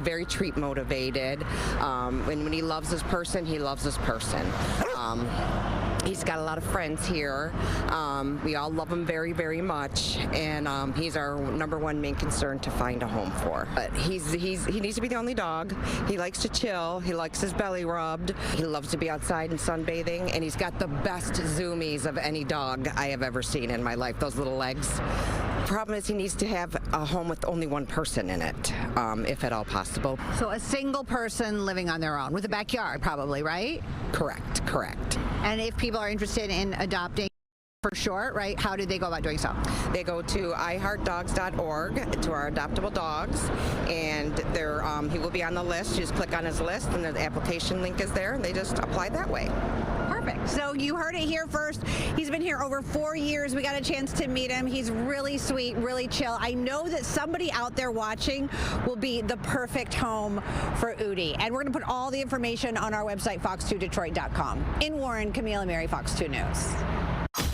Very treat motivated. When he loves his person, he loves his person. He's got a lot of friends here. We all love him very, very much, and he's our #1 main concern to find a home for. But he needs to be the only dog. He likes to chill. He likes his belly rubbed. He loves to be outside and sunbathing, and he's got the best zoomies of any dog I have ever seen in my life. Those little legs. Problem is, he needs to have a home with only one person in it, if at all possible. So a single person living on their own with a backyard, probably, right? Correct, correct. And if people are interested in adopting for short, right, how do they go about doing so? They go to iheartdogs.org to our adoptable dogs, and he will be on the list. You just click on his list, and the application link is there, and they just apply that way. Perfect. So you heard it here first. He's been here over 4 years. We got a chance to meet him. He's really sweet, really chill. I know that somebody out there watching will be the perfect home for Udi. And we're going to put all the information on our website, fox2detroit.com. In Warren, Camille and Mary, Fox 2 News.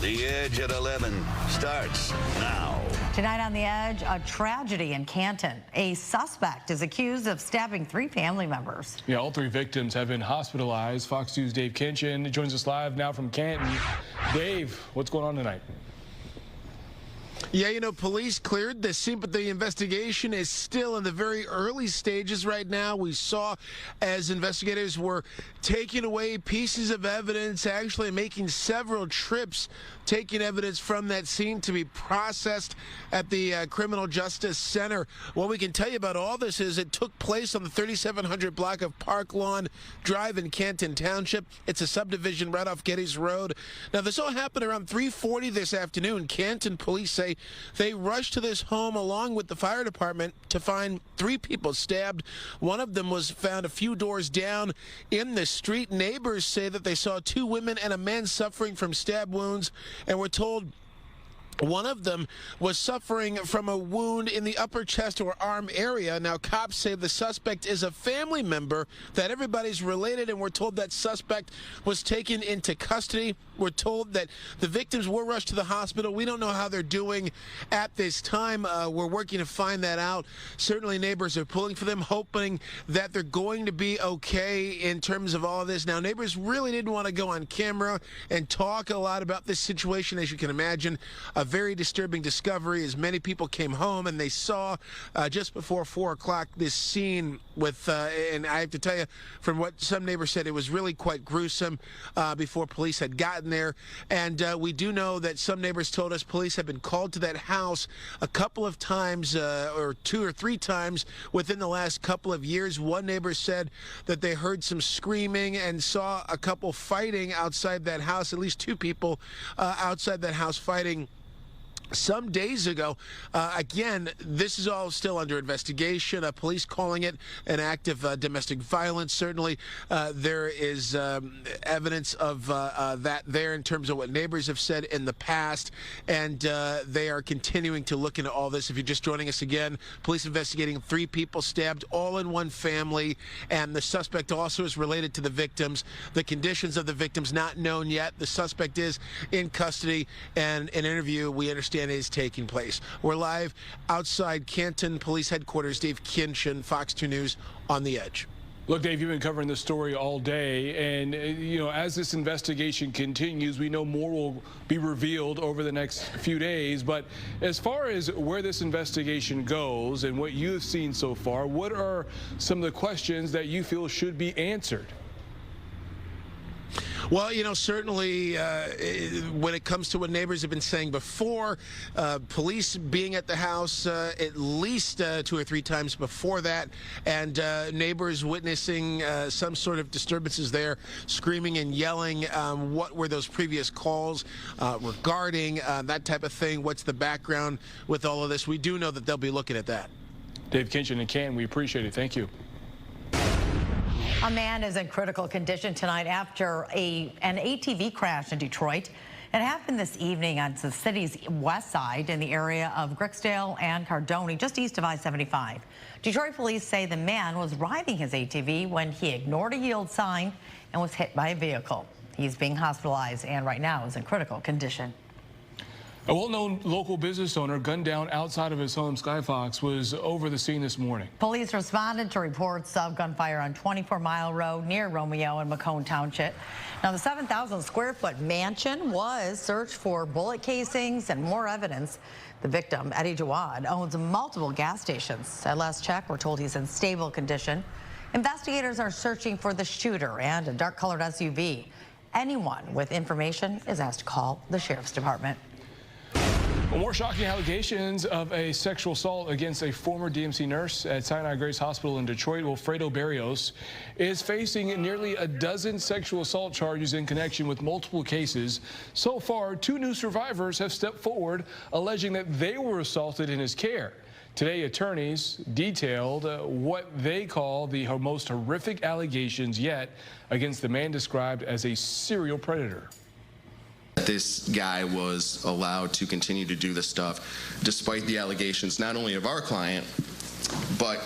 The Edge at 11 starts now. Tonight on The Edge, a tragedy in Canton. A suspect is accused of stabbing 3 family members. Yeah, all 3 victims have been hospitalized. Fox News' Dave Kinchin joins us live now from Canton. Dave, what's going on tonight? Yeah, police cleared the scene, but the investigation is still in the very early stages right now. We saw as investigators were taking away pieces of evidence, actually making several trips, taking evidence from that scene to be processed at the Criminal Justice Center. What we can tell you about all this is it took place on the 3700 block of Parklawn Drive in Canton Township. It's a subdivision right off Geddes Road. Now, this all happened around 3:40 this afternoon. Canton police say they rushed to this home along with the fire department to find 3 people stabbed. One of them was found a few doors down in the street. Neighbors say that they saw 2 women and a man suffering from stab wounds, and were told one of them was suffering from a wound in the upper chest or arm area. Now, cops say the suspect is a family member, that everybody's related, and we're told that suspect was taken into custody. We're told that the victims were rushed to the hospital. We don't know how they're doing at this time. We're working to find that out. Certainly, neighbors are pulling for them, hoping that they're going to be okay in terms of all of this. Now, neighbors really didn't want to go on camera and talk a lot about this situation, as you can imagine. A very disturbing discovery as many people came home and they saw just before 4 o'clock this scene with, and I have to tell you, from what some neighbors said, it was really quite gruesome before police had gotten there. And we do know that some neighbors told us police have been called to that house a couple of times, or 2 or 3 times within the last couple of years. One neighbor said that they heard some screaming and saw a couple fighting outside that house, at least 2 people outside that house fighting some days ago. Again, this is all still under investigation. Police calling it an act of domestic violence. Certainly, there is evidence of that there in terms of what neighbors have said in the past, and they are continuing to look into all this. If you're just joining us again, police investigating 3 people stabbed, all in one family, and the suspect also is related to the victims. The conditions of the victims not known yet. The suspect is in custody, and an interview, we understand, is taking place. We're live outside Canton Police Headquarters. Dave Kinchin, Fox 2 News, on The Edge. Look, Dave, you've been covering this story all day, and as this investigation continues, we know more will be revealed over the next few days. But as far as where this investigation goes and what you've seen so far, what are some of the questions that you feel should be answered? Well, certainly when it comes to what neighbors have been saying before, police being at the house at least 2 or 3 times before that, and neighbors witnessing some sort of disturbances there, screaming and yelling. What were those previous calls regarding that type of thing? What's the background with all of this? We do know that they'll be looking at that. Dave Kinchin and Canton, we appreciate it. Thank you. A man is in critical condition tonight after an ATV crash in Detroit. It happened this evening on the city's west side in the area of Gricksdale and Cardone, just east of I-75. Detroit police say the man was riding his ATV when he ignored a yield sign and was hit by a vehicle. He's being hospitalized and right now is in critical condition. A well-known local business owner gunned down outside of his home, Skyfox, was over the scene this morning. Police responded to reports of gunfire on 24 Mile Road near Romeo and Macomb Township. Now, the 7,000 square foot mansion was searched for bullet casings and more evidence. The victim, Eddie Jawad, owns multiple gas stations. At last check, we're told he's in stable condition. Investigators are searching for the shooter and a dark-colored SUV. Anyone with information is asked to call the Sheriff's Department. More shocking allegations of a sexual assault against a former DMC nurse at Sinai Grace Hospital in Detroit. Wilfredo Barrios is facing nearly a dozen sexual assault charges in connection with multiple cases. So far, 2 new survivors have stepped forward alleging that they were assaulted in his care. Today, attorneys detailed what they call the most horrific allegations yet against the man described as a serial predator. This guy was allowed to continue to do this stuff despite the allegations not only of our client, but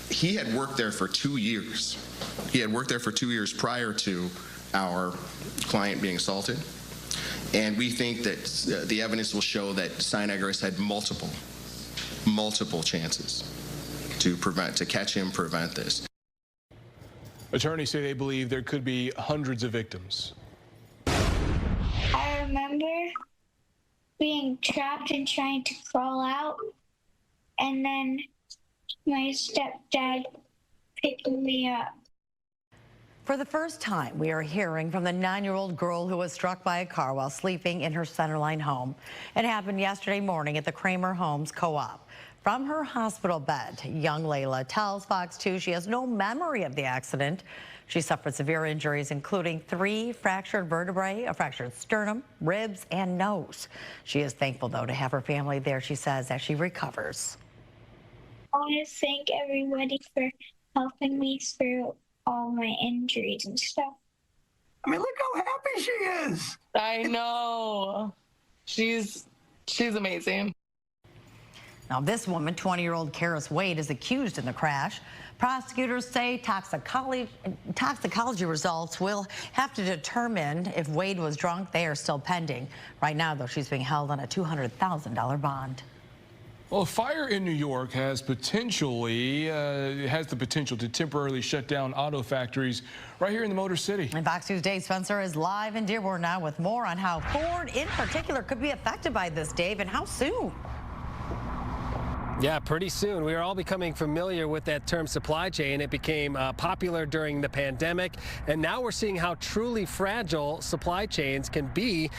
he had worked there for 2 years. He had worked there for 2 years prior to our client being assaulted. And we think that the evidence will show that Sinai Grace had multiple chances to catch him, prevent this. Attorneys say they believe there could be hundreds of victims. I remember being trapped and trying to crawl out, and then my stepdad picked me up. For the first time, we are hearing from the 9-year-old girl who was struck by a car while sleeping in her Centerline home. It happened yesterday morning at the Kramer Homes Co-op. From her hospital bed, young Layla tells Fox 2 she has no memory of the accident. She suffered severe injuries, including 3 fractured vertebrae, a fractured sternum, ribs, and nose. She is thankful, though, to have her family there, she says, as she recovers. I want to thank everybody for helping me through all my injuries and stuff. I mean, look how happy she is. I know. She's amazing. Now, this woman, 20-year-old Karis Wade, is accused in the crash. Prosecutors say toxicology results will have to determine if Wade was drunk. They are still pending. Right now, though, she's being held on a $200,000 bond. Well, a fire in New York has the potential to temporarily shut down auto factories right here in the Motor City. And Fox Tuesday, Spencer is live in Dearborn now with more on how Ford in particular could be affected by this, Dave, and how soon. Yeah, pretty soon. We are all becoming familiar with that term supply chain. It became popular during the pandemic, and now we're seeing how truly fragile supply chains can be.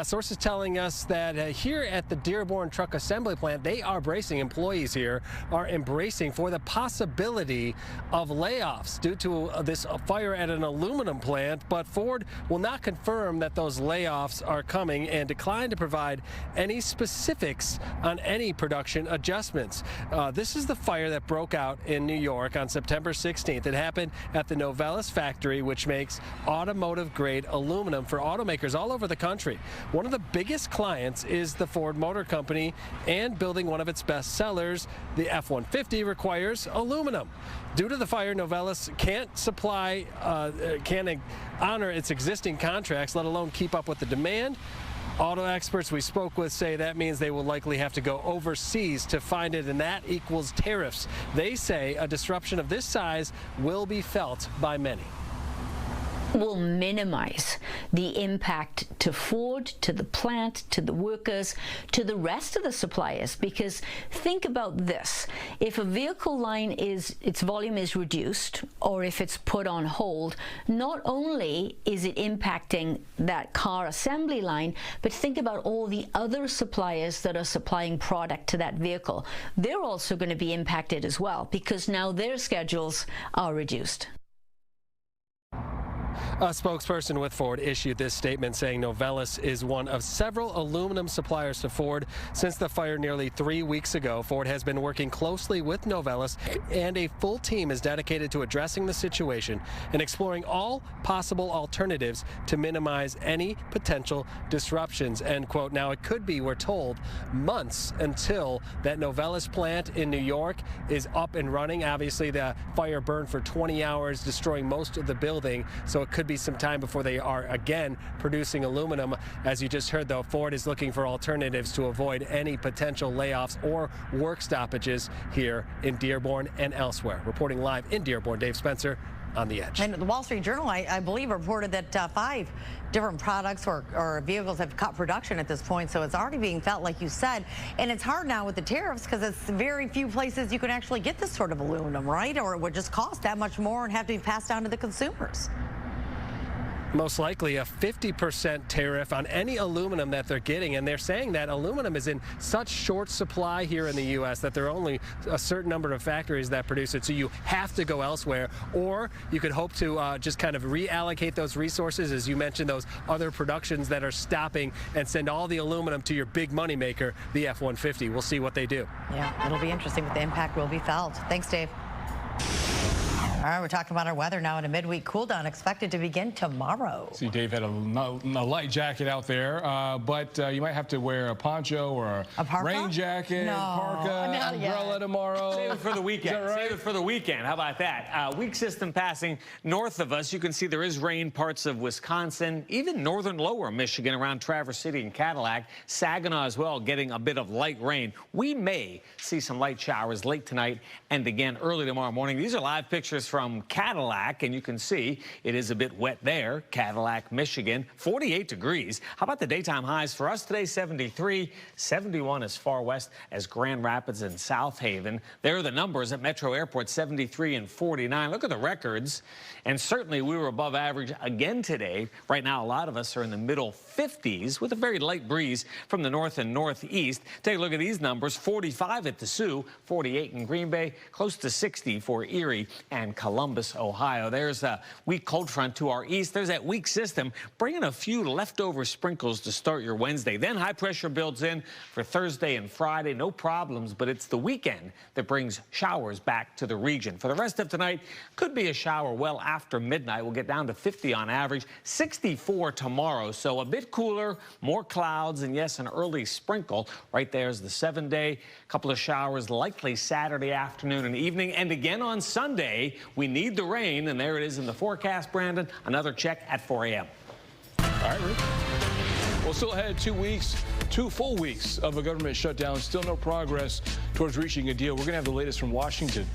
Sources telling us that here at the Dearborn Truck Assembly Plant, they are bracing, employees here are embracing for the possibility of layoffs due to this fire at an aluminum plant, but Ford will not confirm that those layoffs are coming and decline to provide any specifics on any production adjustments. This is the fire that broke out in New York on September 16th. It happened at the Novelis factory, which makes automotive-grade aluminum for automakers all over the country. One of the biggest clients is the Ford Motor Company, and building one of its best sellers, the F-150, requires aluminum. Due to the fire, Novelis can't honor its existing contracts, let alone keep up with the demand. Auto experts we spoke with say that means they will likely have to go overseas to find it, and that equals tariffs. They say a disruption of this size will be felt by many. Will minimize the impact to Ford, to the plant, to the workers, to the rest of the suppliers. Because think about this. If a vehicle line its volume is reduced, or if it's put on hold, not only is it impacting that car assembly line, but think about all the other suppliers that are supplying product to that vehicle. They're also going to be impacted as well, because now their schedules are reduced. A spokesperson with Ford issued this statement saying Novelis is one of several aluminum suppliers to Ford. Since the fire nearly 3 weeks ago, Ford has been working closely with Novelis, and a full team is dedicated to addressing the situation and exploring all possible alternatives to minimize any potential disruptions, end quote. Now, it could be, we're told, months until that Novelis plant in New York is up and running. Obviously, the fire burned for 20 hours, destroying most of the building, so it could could be some time before they are again producing aluminum. As you just heard, though, Ford is looking for alternatives to avoid any potential layoffs or work stoppages here in Dearborn and elsewhere. Reporting live in Dearborn, Dave Spencer on The Edge. And the Wall Street Journal, I believe, reported that 5 different products or vehicles have cut production at this point. So it's already being felt, like you said. And it's hard now with the tariffs because it's very few places you can actually get this sort of aluminum, right? Or it would just cost that much more and have to be passed down to the consumers. Most likely a 50% tariff on any aluminum that they're getting. And they're saying that aluminum is in such short supply here in the U.S. that there are only a certain number of factories that produce it. So you have to go elsewhere, or you could hope to just kind of reallocate those resources, as you mentioned, those other productions that are stopping, and send all the aluminum to your big money maker, the F-150. We'll see what they do. Yeah, it'll be interesting, but the impact will be felt. Thanks, Dave. All right, we're talking about our weather now, and a midweek cool down expected to begin tomorrow. See, Dave had a light jacket out there, but you might have to wear a poncho or a rain jacket, parka, umbrella tomorrow. Save it for the weekend. Is that right? Save it for the weekend. How about that? Weak system passing north of us. You can see there is rain parts of Wisconsin, even northern lower Michigan around Traverse City and Cadillac. Saginaw as well, getting a bit of light rain. We may see some light showers late tonight and again early tomorrow morning. These are live pictures from Cadillac, and you can see it is a bit wet there. Cadillac, Michigan, 48 degrees. How about the daytime highs for us today? 73, 71 as far west as Grand Rapids and South Haven. There are the numbers at Metro Airport, 73 and 49. Look at the records, and certainly we were above average again today. Right now, a lot of us are in the middle 50s with a very light breeze from the north and northeast. Take a look at these numbers: 45 at the Sioux, 48 in Green Bay, close to 60 for Erie and Columbus, Ohio. There's a weak cold front to our east. There's that weak system bringing a few leftover sprinkles to start your Wednesday. Then high pressure builds in for Thursday and Friday. No problems, but it's the weekend that brings showers back to the region. For the rest of tonight, could be a shower well after midnight. We'll get down to 50 on average, 64 tomorrow. So a bit cooler, more clouds, and yes, an early sprinkle. Right there's the 7-day. Couple of showers likely Saturday afternoon and evening, and again on Sunday. We need the rain, and there it is in the forecast, Brandon. Another check at 4 a.m. All right, Rick. Well, still ahead 2 full weeks of a government shutdown. Still no progress towards reaching a deal. We're going to have the latest from Washington.